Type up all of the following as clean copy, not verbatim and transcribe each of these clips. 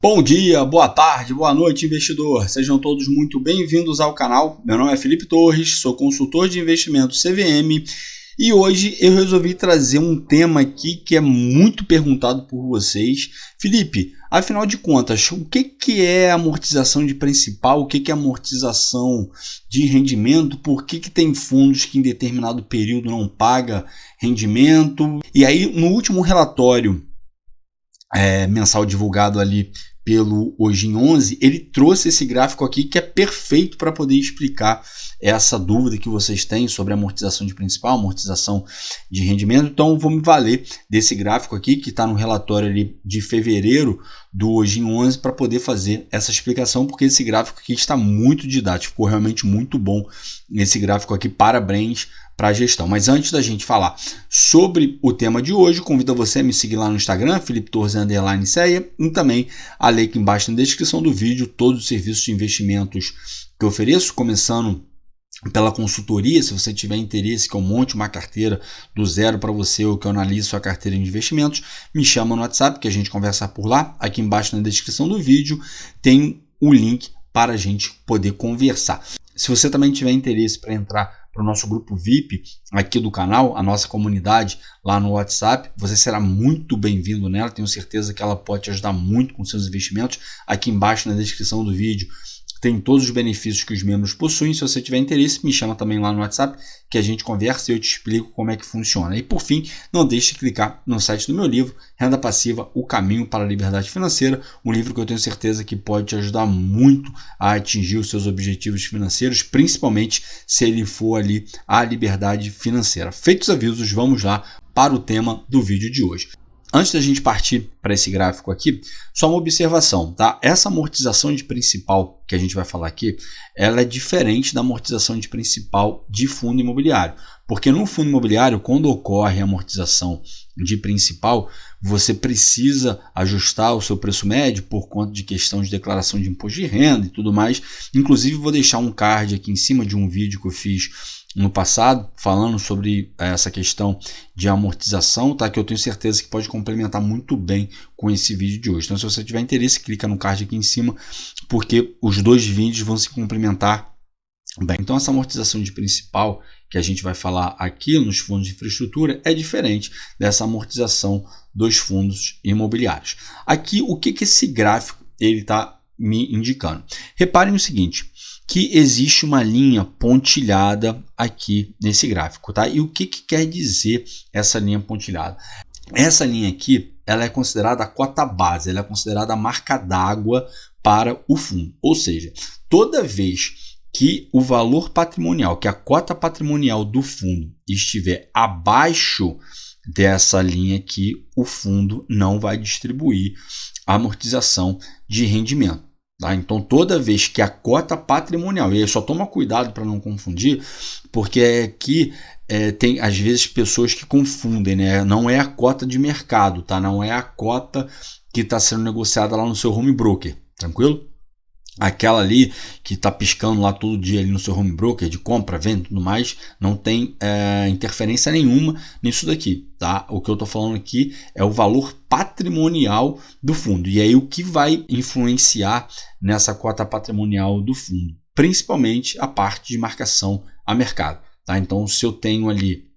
Bom dia, boa tarde, boa noite, investidor. Sejam todos muito bem-vindos ao canal. Meu nome é Felipe Torres, sou consultor de investimentos CVM e hoje eu resolvi trazer um tema aqui que é muito perguntado por vocês. Felipe, afinal de contas, o que é amortização de principal? O que é amortização de rendimento? Por que tem fundos que em determinado período não paga rendimento? E aí, no último relatório mensal divulgado ali pelo Hoje em 11, ele trouxe esse gráfico aqui que é perfeito para poder explicar essa dúvida que vocês têm sobre amortização de principal, amortização de rendimento. Então, vou me valer desse gráfico aqui que está no relatório ali de fevereiro do Hoje em 11 para poder fazer essa explicação, porque esse gráfico aqui está muito didático, ficou realmente muito bom esse gráfico aqui, parabéns para a gestão. Mas antes da gente falar sobre o tema de hoje, convido você a me seguir lá no Instagram, Felipe Torres _CEA, e também a ler aqui embaixo na descrição do vídeo todos os serviços de investimentos que eu ofereço, começando pela consultoria. Se você tiver interesse que eu monte uma carteira do zero para você ou que eu analise sua carteira de investimentos, me chama no WhatsApp que a gente conversa por lá. Aqui embaixo na descrição do vídeo tem o link para a gente poder conversar. Se você também tiver interesse para entrar para o nosso grupo VIP aqui do canal, a nossa comunidade lá no WhatsApp, você será muito bem-vindo nela. Tenho certeza que ela pode te ajudar muito com seus investimentos. Aqui embaixo na descrição do vídeo tem todos os benefícios que os membros possuem. Se você tiver interesse, me chama também lá no WhatsApp que a gente conversa e eu te explico como é que funciona. E por fim, não deixe de clicar no site do meu livro, Renda Passiva, O Caminho para a Liberdade Financeira, um livro que eu tenho certeza que pode te ajudar muito a atingir os seus objetivos financeiros, principalmente se ele for ali a liberdade financeira. Feitos os avisos, vamos lá para o tema do vídeo de hoje. Antes da gente partir para esse gráfico aqui, só uma observação, tá? Essa amortização de principal que a gente vai falar aqui, ela é diferente da amortização de principal de fundo imobiliário. Porque no fundo imobiliário, quando ocorre a amortização de principal, você precisa ajustar o seu preço médio por conta de questão de declaração de imposto de renda e tudo mais. Inclusive, vou deixar um card aqui em cima de um vídeo que eu fiz no passado, falando sobre essa questão de amortização, tá? Que eu tenho certeza que pode complementar muito bem com esse vídeo de hoje. Então, se você tiver interesse, clica no card aqui em cima, porque os dois vídeos vão se complementar bem. Então, essa amortização de principal que a gente vai falar aqui nos fundos de infraestrutura é diferente dessa amortização dos fundos imobiliários. Aqui, o que esse gráfico ele está me indicando? Reparem o seguinte, que existe uma linha pontilhada aqui nesse gráfico, tá? E o que quer dizer essa linha pontilhada? Essa linha aqui, ela é considerada a cota base, ela é considerada a marca d'água para o fundo. Ou seja, toda vez que o valor patrimonial, que a cota patrimonial do fundo estiver abaixo dessa linha aqui, o fundo não vai distribuir a amortização de rendimento. Tá? Então, toda vez que a cota patrimonial, e aí só toma cuidado para não confundir, porque aqui tem às vezes pessoas que confundem, né? Não é a cota de mercado, tá? Não é a cota que está sendo negociada lá no seu home broker, tranquilo? Aquela ali que está piscando lá todo dia ali no seu home broker de compra, venda e tudo mais, não tem interferência nenhuma nisso daqui, tá? O que eu estou falando aqui é o valor patrimonial do fundo. E aí o que vai influenciar nessa cota patrimonial do fundo? Principalmente a parte de marcação a mercado, tá? Então, se eu tenho ali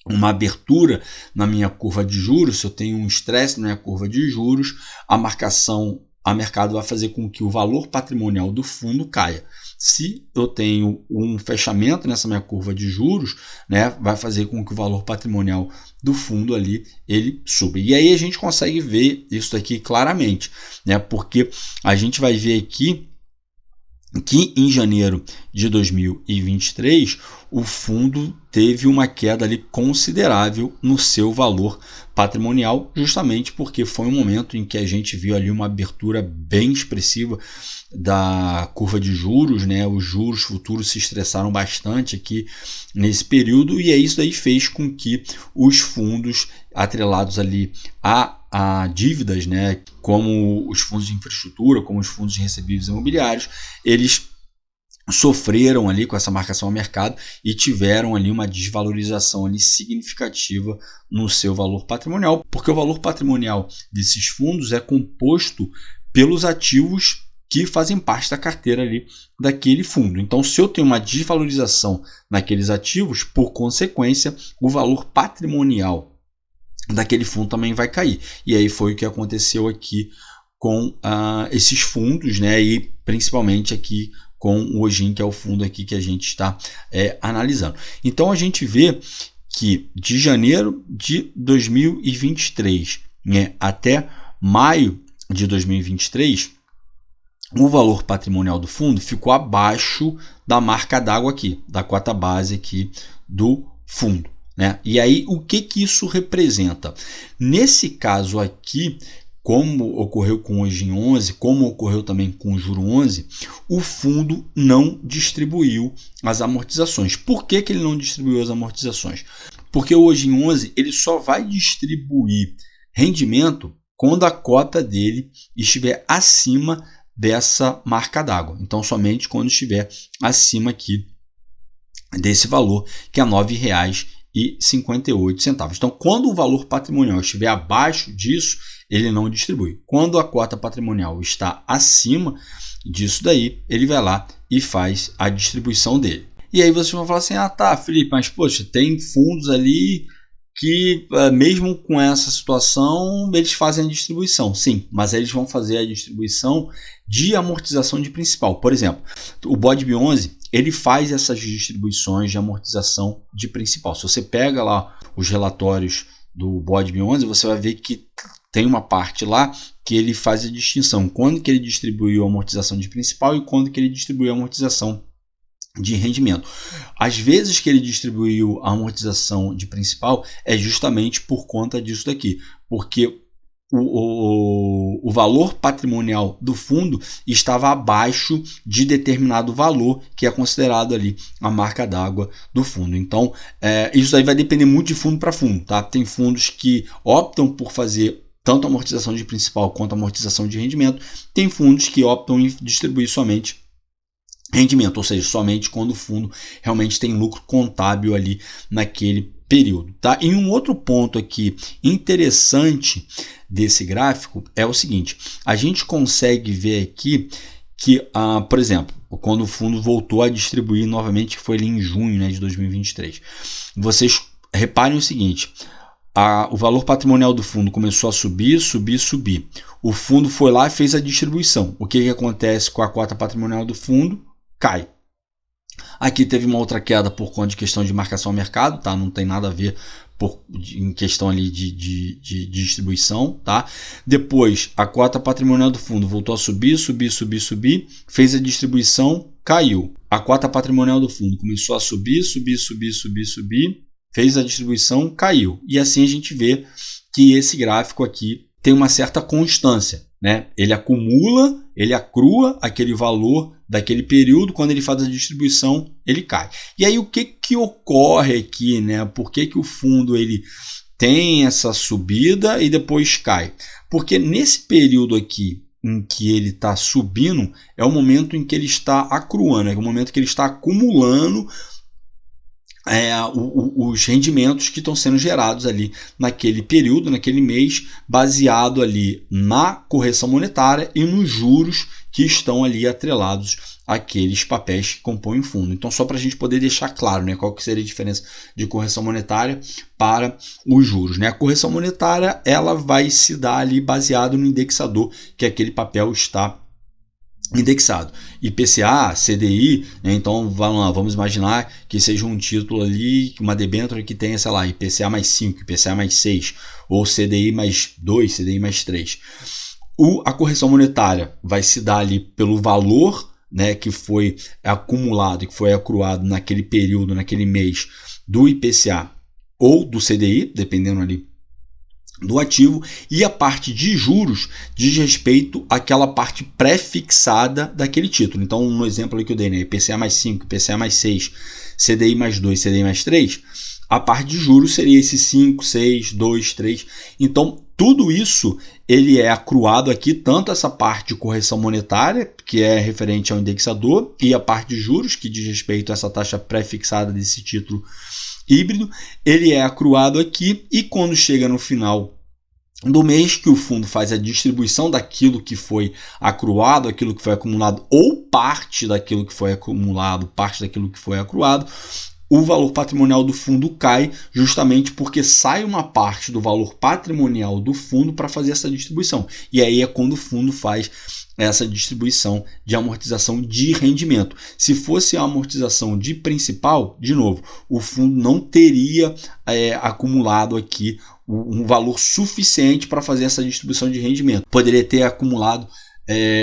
uma abertura na minha curva de juros, se eu tenho um estresse na minha curva de juros, a marcação a mercado vai fazer com que o valor patrimonial do fundo caia. Se eu tenho um fechamento nessa minha curva de juros, né, vai fazer com que o valor patrimonial do fundo ali ele suba. E aí a gente consegue ver isso aqui claramente, né, porque a gente vai ver aqui que em janeiro de 2023 o fundo teve uma queda ali considerável no seu valor patrimonial, justamente porque foi um momento em que a gente viu ali uma abertura bem expressiva da curva de juros, né? Os juros futuros se estressaram bastante aqui nesse período e isso daí fez com que os fundos atrelados ali a dívidas, né, como os fundos de infraestrutura, como os fundos de recebíveis imobiliários, eles sofreram ali com essa marcação ao mercado e tiveram ali uma desvalorização ali significativa no seu valor patrimonial, porque o valor patrimonial desses fundos é composto pelos ativos que fazem parte da carteira ali daquele fundo. Então, se eu tenho uma desvalorização naqueles ativos, por consequência, o valor patrimonial daquele fundo também vai cair. E aí foi o que aconteceu aqui com esses fundos, né? E principalmente aqui com o Ogin, que é o fundo aqui que a gente está analisando. Então, a gente vê que de janeiro de 2023, né, até maio de 2023, o valor patrimonial do fundo ficou abaixo da marca d'água aqui, da cota base aqui do fundo, né? E aí, o que isso representa? Nesse caso aqui, como ocorreu com o Ogin 11, como ocorreu também com o Juro 11, o fundo não distribuiu as amortizações. Por que ele não distribuiu as amortizações? Porque o Ogin 11 ele só vai distribuir rendimento quando a cota dele estiver acima dessa marca d'água. Então, somente quando estiver acima aqui desse valor, que é R$ 9,58. Então, quando o valor patrimonial estiver abaixo disso, ele não distribui. Quando a cota patrimonial está acima disso daí, ele vai lá e faz a distribuição dele. E aí vocês vão falar assim, tá, Felipe, mas poxa, tem fundos ali que mesmo com essa situação, eles fazem a distribuição. Sim, mas eles vão fazer a distribuição de amortização de principal. Por exemplo, o BODB 11, ele faz essas distribuições de amortização de principal. Se você pega lá os relatórios do BODB 11, você vai ver que tem uma parte lá que ele faz a distinção. Quando que ele distribuiu a amortização de principal e quando que ele distribuiu a amortização de rendimento. Às vezes que ele distribuiu a amortização de principal é justamente por conta disso daqui, porque o valor patrimonial do fundo estava abaixo de determinado valor que é considerado ali a marca d'água do fundo. Então, isso aí vai depender muito de fundo para fundo, tá? Tem fundos que optam por fazer tanto a amortização de principal quanto a amortização de rendimento. Tem fundos que optam em distribuir somente rendimento, ou seja, somente quando o fundo realmente tem lucro contábil ali naquele período, tá? E um outro ponto aqui interessante desse gráfico é o seguinte, a gente consegue ver aqui que, por exemplo, quando o fundo voltou a distribuir novamente, que foi ali em junho, né, de 2023, vocês reparem o seguinte, o valor patrimonial do fundo começou a subir. O fundo foi lá e fez a distribuição. O que acontece com a cota patrimonial do fundo? Cai. Aqui teve uma outra queda por conta de questão de marcação ao mercado, tá? Não tem nada a ver em questão ali de distribuição, tá? Depois, a cota patrimonial do fundo voltou a subir, fez a distribuição, caiu. A cota patrimonial do fundo começou a subir, fez a distribuição, caiu. E assim a gente vê que esse gráfico aqui tem uma certa constância, né? Ele acumula, ele acrua aquele valor daquele período, quando ele faz a distribuição, ele cai. E aí o que ocorre aqui, né? Por que o fundo ele tem essa subida e depois cai? Porque nesse período aqui em que ele está subindo, é o momento em que ele está acruando, é o momento que ele está acumulando os rendimentos que estão sendo gerados ali naquele período, naquele mês, baseado ali na correção monetária e nos juros que estão ali atrelados àqueles papéis que compõem o fundo. Então, só para a gente poder deixar claro, né, qual que seria a diferença de correção monetária para os juros, né? A correção monetária ela vai se dar ali baseado no indexador que aquele papel está indexado, IPCA, CDI, né? Então vamos imaginar que seja um título ali, uma debênture que tenha, sei lá, IPCA mais 5, IPCA mais 6, ou CDI mais 2, CDI mais 3. A correção monetária vai se dar ali pelo valor, né, que foi acumulado, que foi acruado naquele período, naquele mês, do IPCA ou do CDI, dependendo ali do ativo, e a parte de juros diz respeito àquela parte pré-fixada daquele título. Então, no exemplo ali que eu dei, né, IPCA mais 5, IPCA mais 6, CDI mais 2, CDI mais 3, a parte de juros seria esse 5, 6, 2, 3. Então, tudo isso ele é acruado aqui, tanto essa parte de correção monetária, que é referente ao indexador, e a parte de juros, que diz respeito a essa taxa pré-fixada desse título híbrido, ele é acruado aqui, e quando chega no final do mês que o fundo faz a distribuição daquilo que foi acruado, aquilo que foi acumulado ou parte daquilo que foi acumulado, parte daquilo que foi acruado, o valor patrimonial do fundo cai justamente porque sai uma parte do valor patrimonial do fundo para fazer essa distribuição. E aí é quando o fundo faz essa distribuição de amortização de rendimento. Se fosse a amortização de principal, de novo, o fundo não teria acumulado aqui um valor suficiente para fazer essa distribuição de rendimento. Poderia ter acumulado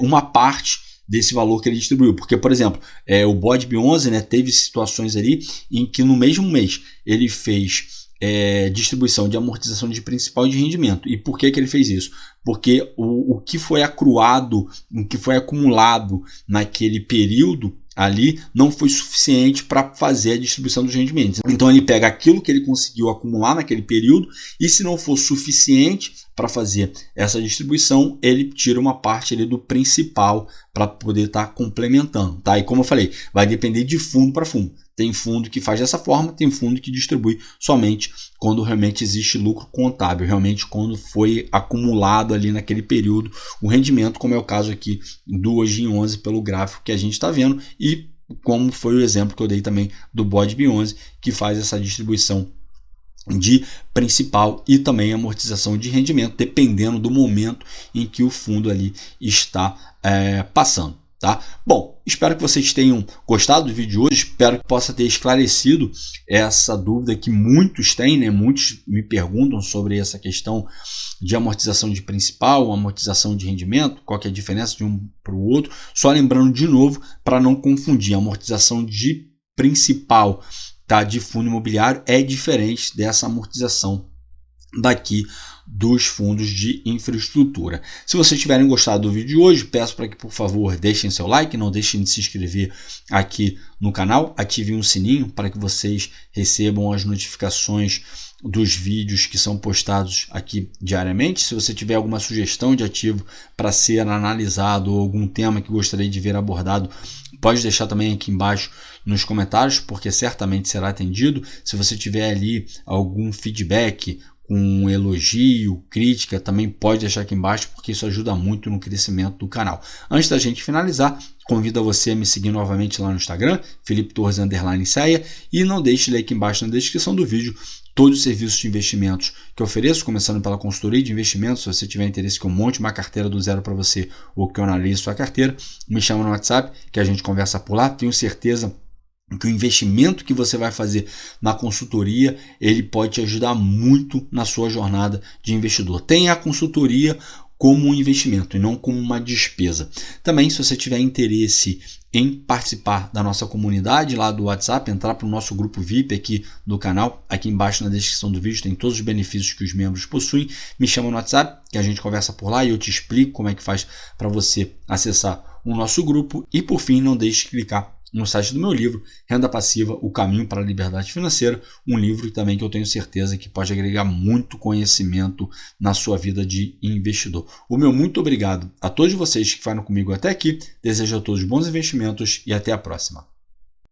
uma parte desse valor que ele distribuiu, porque, por exemplo, o BODB11, né, teve situações ali em que no mesmo mês ele fez distribuição de amortização de principal e de rendimento. E por que ele fez isso? Porque o que foi acruado, o que foi acumulado naquele período ali não foi suficiente para fazer a distribuição dos rendimentos. Então ele pega aquilo que ele conseguiu acumular naquele período e, se não for suficiente para fazer essa distribuição, ele tira uma parte ali do principal para poder estar complementando, tá? E como eu falei, vai depender de fundo para fundo. Tem fundo que faz dessa forma, tem fundo que distribui somente quando realmente existe lucro contábil, realmente quando foi acumulado ali naquele período o rendimento, como é o caso aqui do Hoje em 11 pelo gráfico que a gente está vendo, e como foi o exemplo que eu dei também do BODB11, que faz essa distribuição de principal e também amortização de rendimento, dependendo do momento em que o fundo ali está passando. Tá? Bom, espero que vocês tenham gostado do vídeo de hoje, espero que possa ter esclarecido essa dúvida que muitos têm, né? Muitos me perguntam sobre essa questão de amortização de principal, amortização de rendimento, qual que é a diferença de um para o outro. Só lembrando de novo, para não confundir, a amortização de principal, tá, de fundo imobiliário é diferente dessa amortização daqui dos fundos de infraestrutura. Se vocês tiverem gostado do vídeo de hoje, peço para que, por favor, deixem seu like, não deixem de se inscrever aqui no canal, ativem o sininho para que vocês recebam as notificações dos vídeos que são postados aqui diariamente. Se você tiver alguma sugestão de ativo para ser analisado ou algum tema que gostaria de ver abordado, pode deixar também aqui embaixo nos comentários, porque certamente será atendido. Se você tiver ali algum feedback, um elogio, crítica, também pode deixar aqui embaixo, porque isso ajuda muito no crescimento do canal. Antes da gente finalizar, convido a você a me seguir novamente lá no Instagram, Felipe Torres _Ceia, e não deixe de ler aqui embaixo na descrição do vídeo todos os serviços de investimentos que eu ofereço, começando pela consultoria de investimentos. Se você tiver interesse que eu monte uma carteira do zero para você ou que eu analise sua carteira, me chama no WhatsApp que a gente conversa por lá. Tenho certeza que o investimento que você vai fazer na consultoria, ele pode te ajudar muito na sua jornada de investidor. Tenha a consultoria como um investimento e não como uma despesa. Também, se você tiver interesse em participar da nossa comunidade lá do WhatsApp, entrar para o nosso grupo VIP aqui do canal, aqui embaixo na descrição do vídeo tem todos os benefícios que os membros possuem, me chama no WhatsApp que a gente conversa por lá e eu te explico como é que faz para você acessar o nosso grupo. E por fim, não deixe de clicar no site do meu livro, Renda Passiva, O Caminho para a Liberdade Financeira, um livro também que eu tenho certeza que pode agregar muito conhecimento na sua vida de investidor. O meu muito obrigado a todos vocês que ficaram comigo até aqui, desejo a todos bons investimentos e até a próxima.